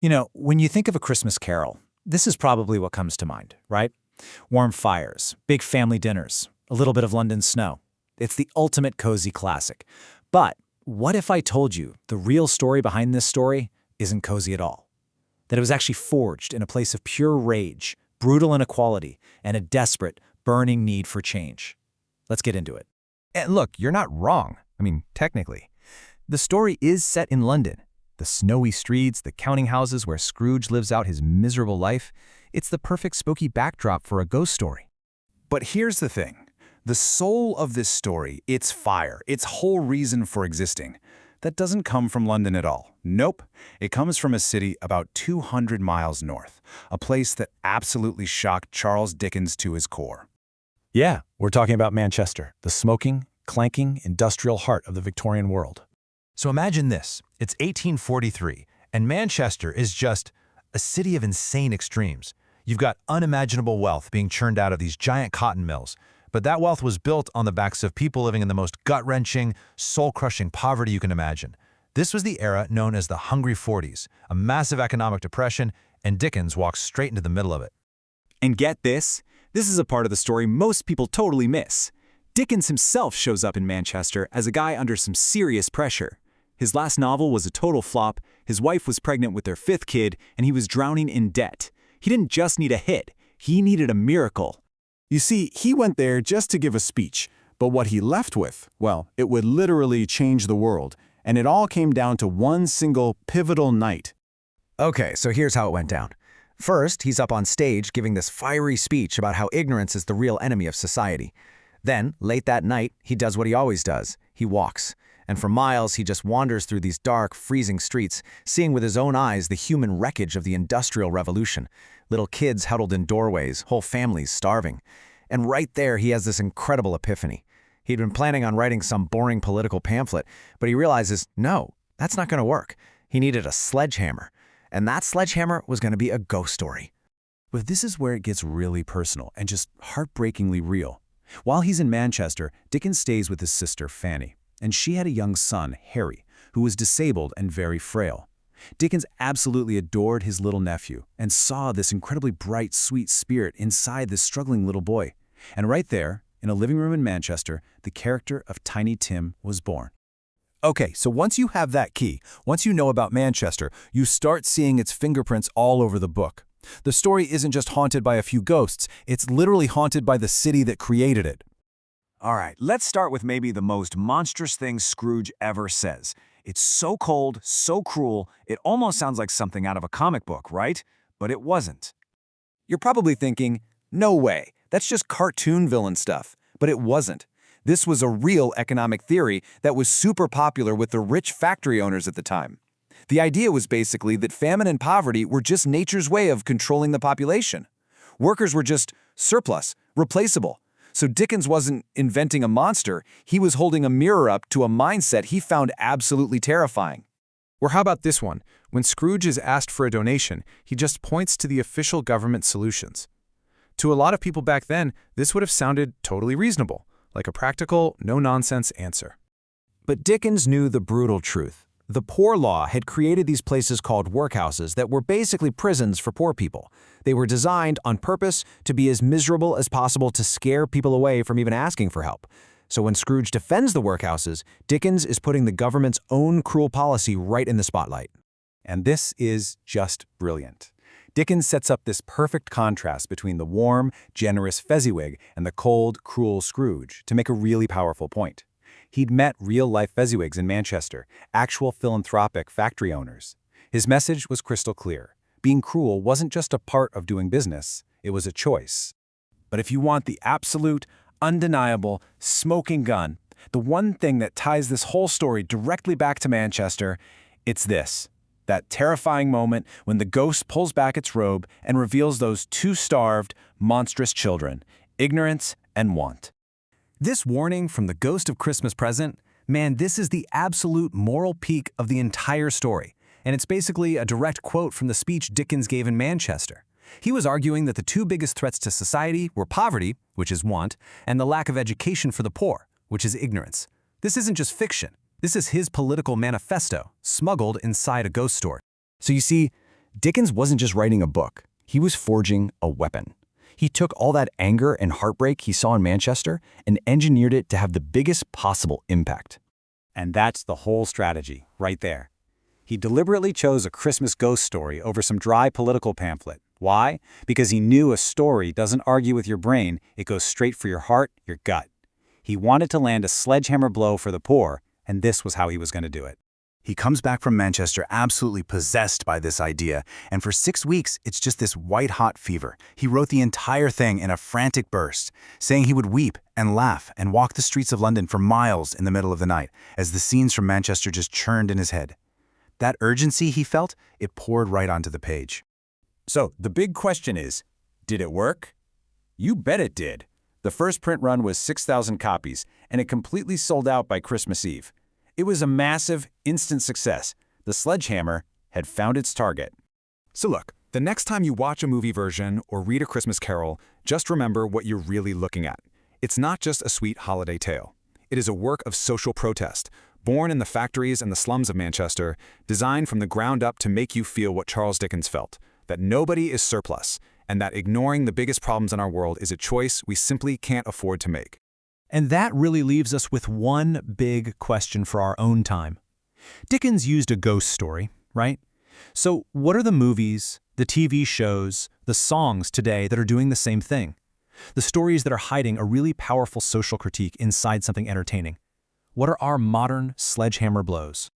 When you think of A Christmas Carol, this is probably what comes to mind, right? Warm fires, big family dinners, a little bit of London snow. It's the ultimate cozy classic. But what if I told you the real story behind this story isn't cozy at all? That it was actually forged in a place of pure rage, brutal inequality, and a desperate, burning need for change. Let's get into it. And look, you're not wrong. Technically. The story is set in London. The snowy streets, the counting houses where Scrooge lives out his miserable life. It's the perfect spooky backdrop for a ghost story. But here's the thing. The soul of this story, its fire, its whole reason for existing, that doesn't come from London at all. Nope. It comes from a city about 200 miles north, a place that absolutely shocked Charles Dickens to his core. Yeah, we're talking about Manchester, the smoking, clanking, industrial heart of the Victorian world. So imagine this. It's 1843, and Manchester is just a city of insane extremes. You've got unimaginable wealth being churned out of these giant cotton mills, but that wealth was built on the backs of people living in the most gut-wrenching, soul-crushing poverty you can imagine. This was the era known as the Hungry 40s, a massive economic depression, and Dickens walks straight into the middle of it. And get this is a part of the story most people totally miss. Dickens himself shows up in Manchester as a guy under some serious pressure. His last novel was a total flop, his wife was pregnant with their 5th kid, and he was drowning in debt. He didn't just need a hit, he needed a miracle. You see, he went there just to give a speech, but what he left with, well, it would literally change the world, and it all came down to one single pivotal night. Okay, so here's how it went down. First, he's up on stage giving this fiery speech about how ignorance is the real enemy of society. Then, late that night, he does what he always does. He walks. And for miles, he just wanders through these dark, freezing streets, seeing with his own eyes the human wreckage of the Industrial Revolution. Little kids huddled in doorways, whole families starving. And right there, he has this incredible epiphany. He'd been planning on writing some boring political pamphlet, but he realizes, no, that's not going to work. He needed a sledgehammer. And that sledgehammer was going to be a ghost story. But this is where it gets really personal and just heartbreakingly real. While he's in Manchester, Dickens stays with his sister, Fanny. And she had a young son, Harry, who was disabled and very frail. Dickens absolutely adored his little nephew and saw this incredibly bright, sweet spirit inside this struggling little boy. And right there, in a living room in Manchester, the character of Tiny Tim was born. Okay, so once you have that key, once you know about Manchester, you start seeing its fingerprints all over the book. The story isn't just haunted by a few ghosts, it's literally haunted by the city that created it. All right, let's start with maybe the most monstrous thing Scrooge ever says. It's so cold, so cruel, it almost sounds like something out of a comic book, right? But it wasn't. You're probably thinking, no way, that's just cartoon villain stuff. But it wasn't. This was a real economic theory that was super popular with the rich factory owners at the time. The idea was basically that famine and poverty were just nature's way of controlling the population. Workers were just surplus, replaceable. So Dickens wasn't inventing a monster, he was holding a mirror up to a mindset he found absolutely terrifying. Or how about this one? When Scrooge is asked for a donation, he just points to the official government solutions. To a lot of people back then, this would have sounded totally reasonable, like a practical, no-nonsense answer. But Dickens knew the brutal truth. The poor law had created these places called workhouses that were basically prisons for poor people. They were designed on purpose to be as miserable as possible to scare people away from even asking for help. So when Scrooge defends the workhouses, Dickens is putting the government's own cruel policy right in the spotlight. And this is just brilliant. Dickens sets up this perfect contrast between the warm, generous Fezziwig and the cold, cruel Scrooge to make a really powerful point. He'd met real-life Fezziwigs in Manchester, actual philanthropic factory owners. His message was crystal clear. Being cruel wasn't just a part of doing business, it was a choice. But if you want the absolute, undeniable, smoking gun, the one thing that ties this whole story directly back to Manchester, it's this. That terrifying moment when the ghost pulls back its robe and reveals those two starved, monstrous children, ignorance and want. This warning from the ghost of Christmas Present, man, this is the absolute moral peak of the entire story. And it's basically a direct quote from the speech Dickens gave in Manchester. He was arguing that the two biggest threats to society were poverty, which is want, and the lack of education for the poor, which is ignorance. This isn't just fiction. This is his political manifesto, smuggled inside a ghost story. So you see, Dickens wasn't just writing a book. He was forging a weapon. He took all that anger and heartbreak he saw in Manchester and engineered it to have the biggest possible impact. And that's the whole strategy, right there. He deliberately chose a Christmas ghost story over some dry political pamphlet. Why? Because he knew a story doesn't argue with your brain, it goes straight for your heart, your gut. He wanted to land a sledgehammer blow for the poor, and this was how he was going to do it. He comes back from Manchester absolutely possessed by this idea, and for 6 weeks, it's just this white-hot fever. He wrote the entire thing in a frantic burst, saying he would weep and laugh and walk the streets of London for miles in the middle of the night, as the scenes from Manchester just churned in his head. That urgency he felt, it poured right onto the page. So, the big question is, did it work? You bet it did. The first print run was 6,000 copies, and it completely sold out by Christmas Eve. It was a massive, instant success. The sledgehammer had found its target. So look, the next time you watch a movie version or read A Christmas Carol, just remember what you're really looking at. It's not just a sweet holiday tale. It is a work of social protest, born in the factories and the slums of Manchester, designed from the ground up to make you feel what Charles Dickens felt, that nobody is surplus, and that ignoring the biggest problems in our world is a choice we simply can't afford to make. And that really leaves us with one big question for our own time. Dickens used a ghost story, right? So what are the movies, the TV shows, the songs today that are doing the same thing? The stories that are hiding a really powerful social critique inside something entertaining. What are our modern sledgehammer blows?